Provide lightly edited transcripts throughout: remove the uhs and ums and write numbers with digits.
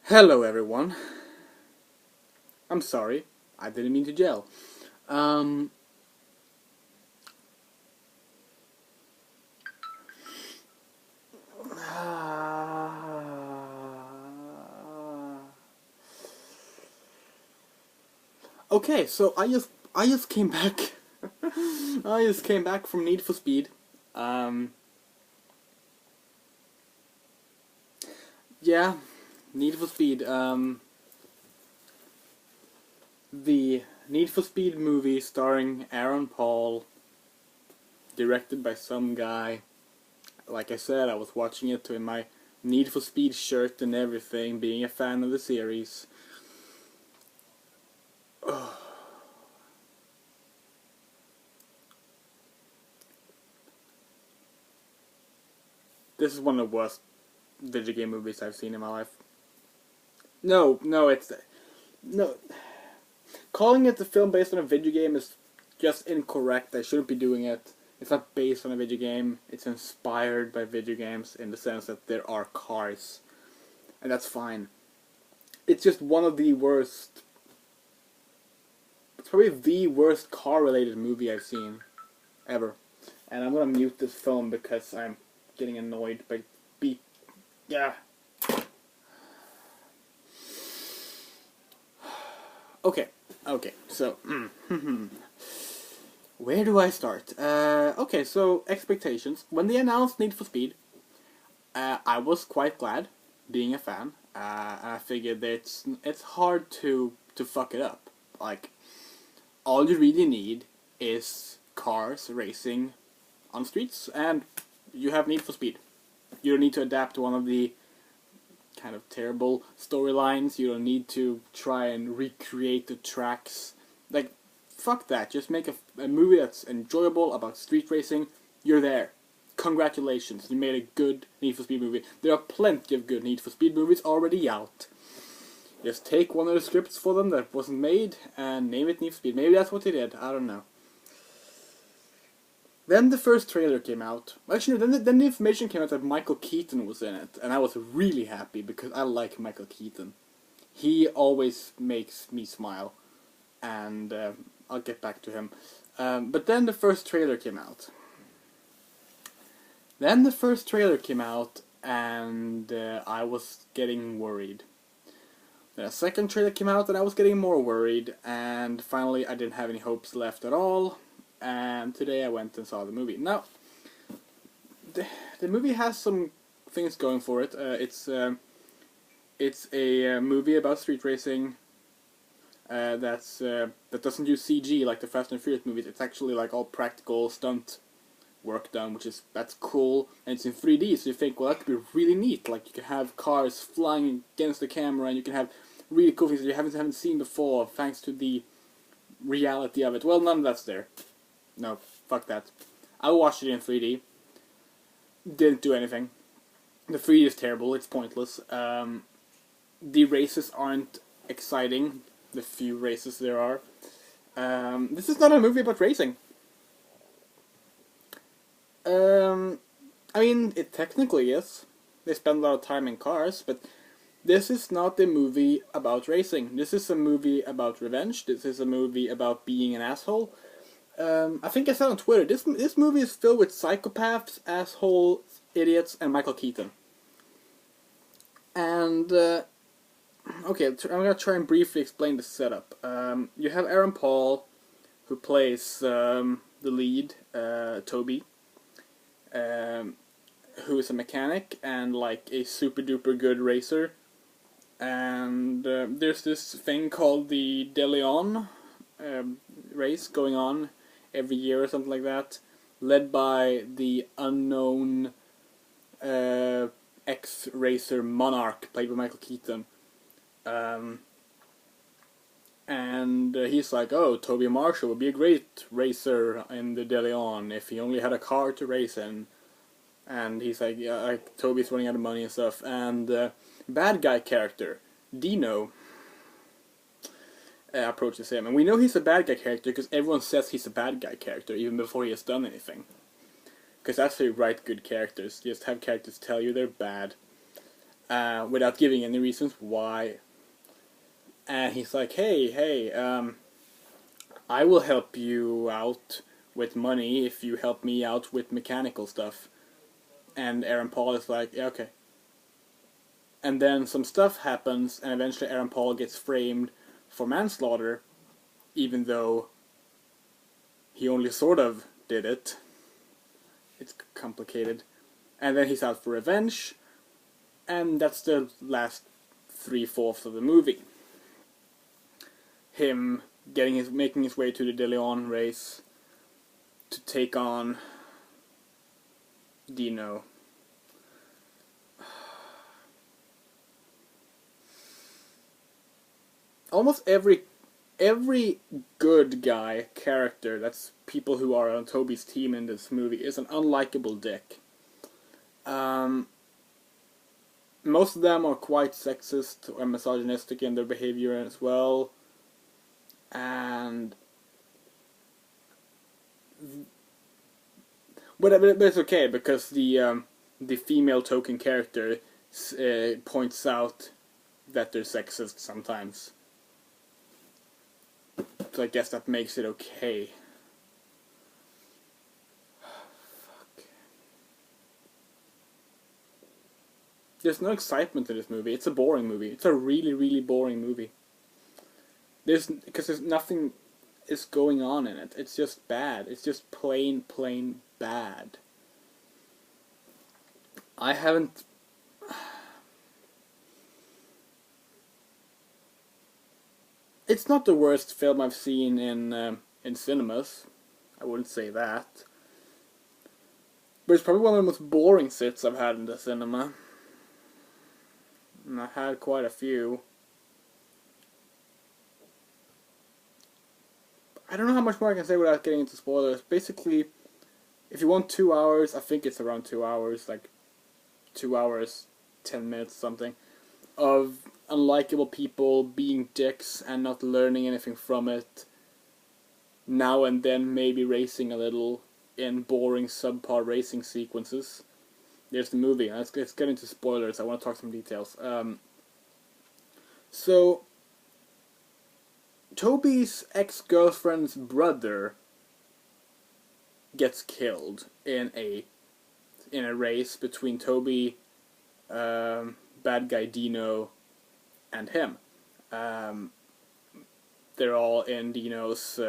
Hello everyone. I'm sorry, I didn't mean to gel. Um, okay, so I just came back. I just came back from Need for Speed. Um, yeah, Need for Speed. The Need for Speed movie starring Aaron Paul, directed by some guy. Like I said, I was watching it in my Need for Speed shirt and everything, being a fan of the series. This is one of the worst video game movies I've seen in my life. No, it's no. Calling it a film based on a video game is just incorrect. I shouldn't be doing it. It's not based on a video game. It's inspired by video games in the sense that there are cars, and that's fine. It's just one of the worst. It's probably the worst car-related movie I've seen ever. And I'm gonna mute this film because I'm getting annoyed by beep. Yeah. Okay, so, where do I start? Okay, so, expectations. When they announced Need for Speed, I was quite glad, being a fan. I figured that it's hard to fuck it up. Like, all you really need is cars racing on streets, and you have Need for Speed. You don't need to adapt one of the kind of terrible storylines. You don't need to try and recreate the tracks. Like, fuck that. Just make a movie that's enjoyable about street racing. You're there. Congratulations, you made a good Need for Speed movie. There are plenty of good Need for Speed movies already out. Just take one of the scripts for them that wasn't made and name it Need for Speed. Maybe that's what they did. I don't know. Then the first trailer came out. Actually, then the information came out that Michael Keaton was in it, and I was really happy because I like Michael Keaton. He always makes me smile, and I'll get back to him. But then the first trailer came out. And I was getting worried. Then a second trailer came out, and I was getting more worried, and finally I didn't have any hopes left at all, and today I went and saw the movie. Now, the movie has some things going for it. It's a movie about street racing that doesn't use CG like the Fast and Furious movies. It's actually like all practical stunt work done, that's cool, and it's in 3D. So you think, well, that could be really neat. Like you can have cars flying against the camera, and you can have really cool things that you haven't seen before, thanks to the reality of it. Well, none of that's there. No, fuck that. I watched it in 3D. Didn't do anything. The 3D is terrible. It's pointless. The races aren't exciting. The few races there are. This is not a movie about racing. I mean, it technically is. They spend a lot of time in cars, but this is not a movie about racing. This is a movie about revenge. This is a movie about being an asshole. I think I said on Twitter, this movie is filled with psychopaths, assholes, idiots, and Michael Keaton. And, okay, I'm gonna try and briefly explain the setup. You have Aaron Paul, who plays the lead, Toby, who is a mechanic and like a super duper good racer. And there's this thing called the De Leon race going on every year or something like that, led by the unknown ex-racer Monarch, played by Michael Keaton. And he's like, oh, Toby Marshall would be a great racer in the De Leon if he only had a car to race in. And he's like, yeah, like, Toby's running out of money and stuff. And bad guy character, Dino, approaches him. And we know he's a bad guy character because everyone says he's a bad guy character even before he has done anything. Because that's how you write good characters. You just have characters tell you they're bad. without giving any reasons why. And he's like, hey, I will help you out with money if you help me out with mechanical stuff. And Aaron Paul is like, yeah, okay. And then some stuff happens, and eventually Aaron Paul gets framed for manslaughter, even though he only sort of did it. It's complicated. And then he's out for revenge, and that's the last 3/4 of the movie. Him making his way to the De Leon race to take on Dino. Almost every good guy character, that's people who are on Toby's team in this movie, is an unlikable dick. Most of them are quite sexist or misogynistic in their behavior as well. But it's okay, because the female token character points out that they're sexist sometimes. So I guess that makes it okay. Fuck. There's no excitement in this movie. It's a boring movie. It's a really, really boring movie. Because there's nothing is going on in it. It's just bad. It's just plain bad. I haven't... It's not the worst film I've seen in cinemas. I wouldn't say that. But it's probably one of the most boring sits I've had in the cinema. And I had quite a few. I don't know how much more I can say without getting into spoilers. Basically, if you want 2 hours, I think it's around 2 hours, like 2 hours, 10 minutes, something, of unlikable people being dicks and not learning anything from it. Now and then maybe racing a little in boring subpar racing sequences. There's the movie. Let's get into spoilers. I want to talk some details. So, Toby's ex-girlfriend's brother gets killed in a race between Toby, bad guy Dino, and him. They're all in Dino's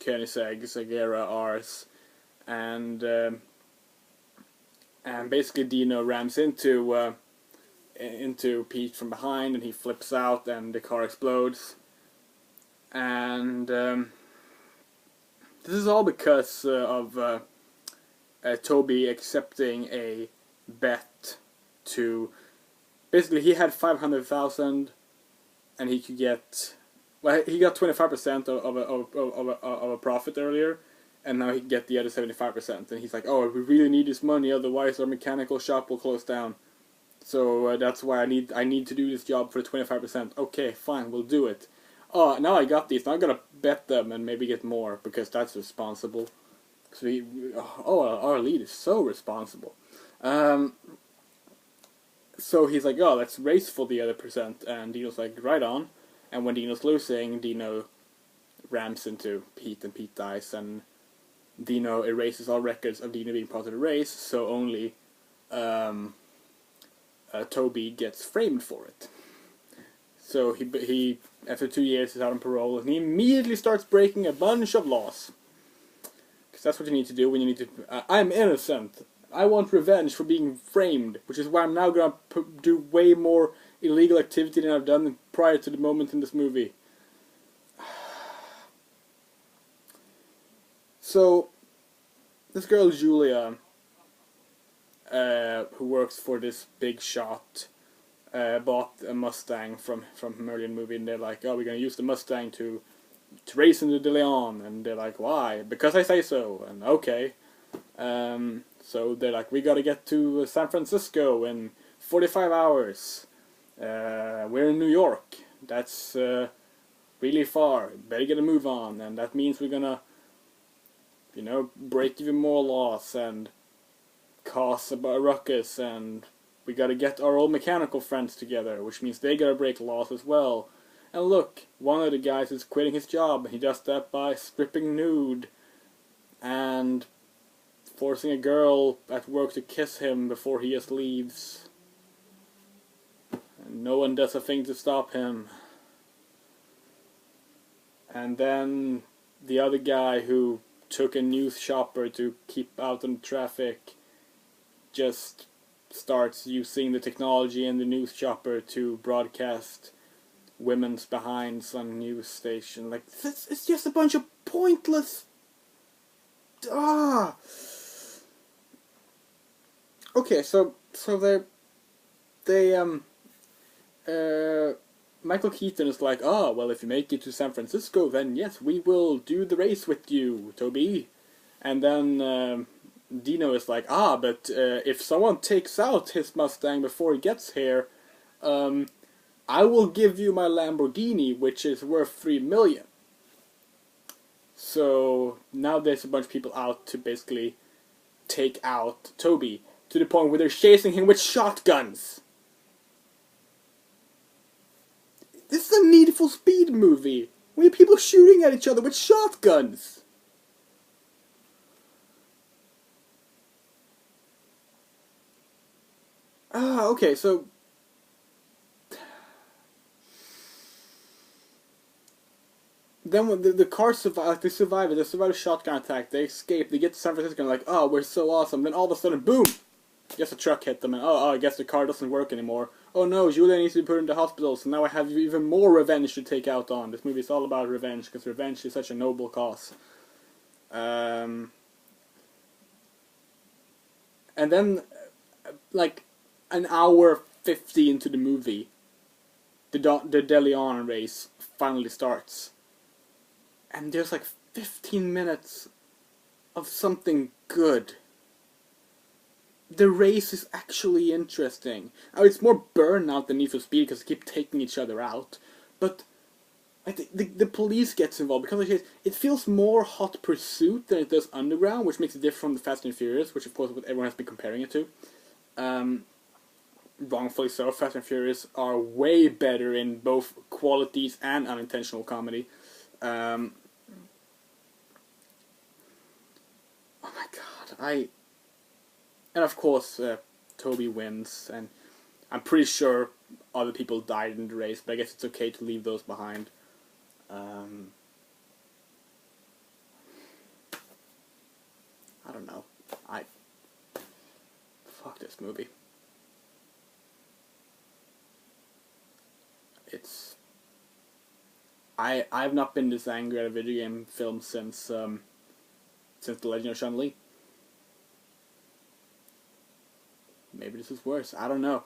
Koenigsegg Agera Rs, and basically Dino rams into Pete from behind, and he flips out, and the car explodes. And this is all because of Toby accepting a bet to... Basically, he had 500,000, and he could get... Well, he got 25% of a profit earlier, and now he can get the other 75%. And he's like, oh, we really need this money, otherwise our mechanical shop will close down. So that's why I need to do this job for the 25%. Okay, fine, we'll do it. Oh, now I got these. Now I'm gonna bet them and maybe get more, because that's responsible. So our lead is so responsible. So he's like, oh, let's race for the other percent. And Dino's like, right on. And when Dino's losing, Dino rams into Pete, and Pete dies. And Dino erases all records of Dino being part of the race, so only Toby gets framed for it. So he after 2 years is out on parole, and he immediately starts breaking a bunch of laws. Because that's what you need to do when you need to... I'm innocent. I want revenge for being framed, which is why I'm now going to do way more illegal activity than I've done prior to the moment in this movie. So, this girl Julia, who works for this big shot, bought a Mustang from an earlier movie, and they're like, oh, we're going to use the Mustang to race into De Leon. And they're like, why? Because I say so. And okay. So they're like, we got to get to San Francisco in 45 hours. We're in New York. That's really far. Better get a move on. And that means we're going to, break even more laws and cause a ruckus and we gotta get our old mechanical friends together, which means they gotta break laws as well. And look, one of the guys is quitting his job, and he does that by stripping nude and forcing a girl at work to kiss him before he just leaves. And no one does a thing to stop him. And then the other guy who took a news shopper to keep out on traffic just starts using the technology in the news chopper to broadcast women's behinds on a news station. Like, it's just a bunch of pointless... Okay, so Michael Keaton is like, well, if you make it to San Francisco, then yes, we will do the race with you, Toby. And then Dino is like, but if someone takes out his Mustang before he gets here, I will give you my Lamborghini, which is worth $3 million. So now there's a bunch of people out to basically take out Toby, to the point where they're chasing him with shotguns. This is a Need for Speed movie. We have people shooting at each other with shotguns. Okay, so... Then when the cars survive, like they survive a shotgun attack, they escape, they get to San Francisco and like, we're so awesome. Then all of a sudden, boom! Guess a truck hit them and I guess the car doesn't work anymore. Oh no, Julia needs to be put into hospital, so now I have even more revenge to take out on. This movie is all about revenge, because revenge is such a noble cause. And then, like, an hour 50 into the movie, the DeLeon race finally starts. And there's like 15 minutes of something good. The race is actually interesting. Now, it's more Burnout than Need for Speed because they keep taking each other out. But I think the police gets involved because it feels more Hot Pursuit than it does Underground, which makes it different from the Fast and Furious, which of course what everyone has been comparing it to. Wrongfully so. Fast and Furious are way better in both qualities and unintentional comedy. Oh my god, and of course, Toby wins, and I'm pretty sure other people died in the race, but I guess it's okay to leave those behind. I don't know. Fuck this movie. I've not been this angry at a video game film since The Legend of Chun-Li. Maybe this is worse. I don't know.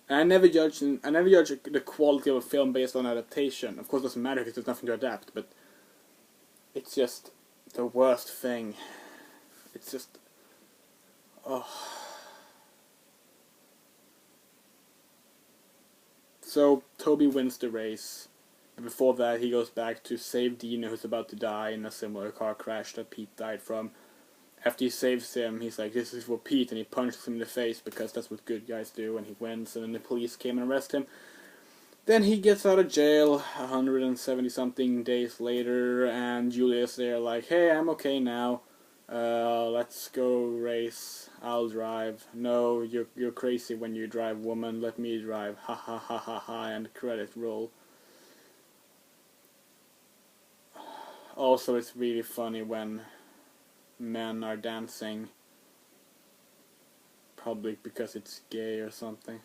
And I never judge the quality of a film based on adaptation. Of course, it doesn't matter because there's nothing to adapt. But it's just the worst thing. It's just, So Toby wins the race. But before that, he goes back to save Dino, who's about to die in a similar car crash that Pete died from. After he saves him, he's like, this is for Pete, and he punches him in the face because that's what good guys do, and he wins, and then the police came and arrest him. Then he gets out of jail 170-something days later, and Julia's there like, hey, I'm okay now. Let's go race. I'll drive. No, you're crazy when you drive, woman. Let me drive. Ha ha ha ha ha, and credit roll. Also, it's really funny when men are dancing, probably because it's gay or something,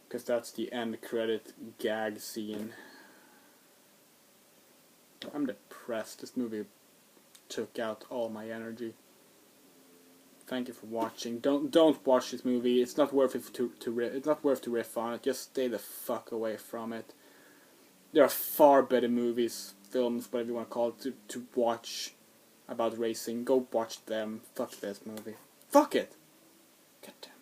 because that's the end credit gag scene. I'm depressed. This movie took out all my energy. Thank you for watching. Don't watch this movie. It's not worth it it's not worth to riff on it. Just stay the fuck away from it. There are far better movies, films, whatever you want to call it, to watch about racing. Go watch them. Fuck this movie. Fuck it! God damn.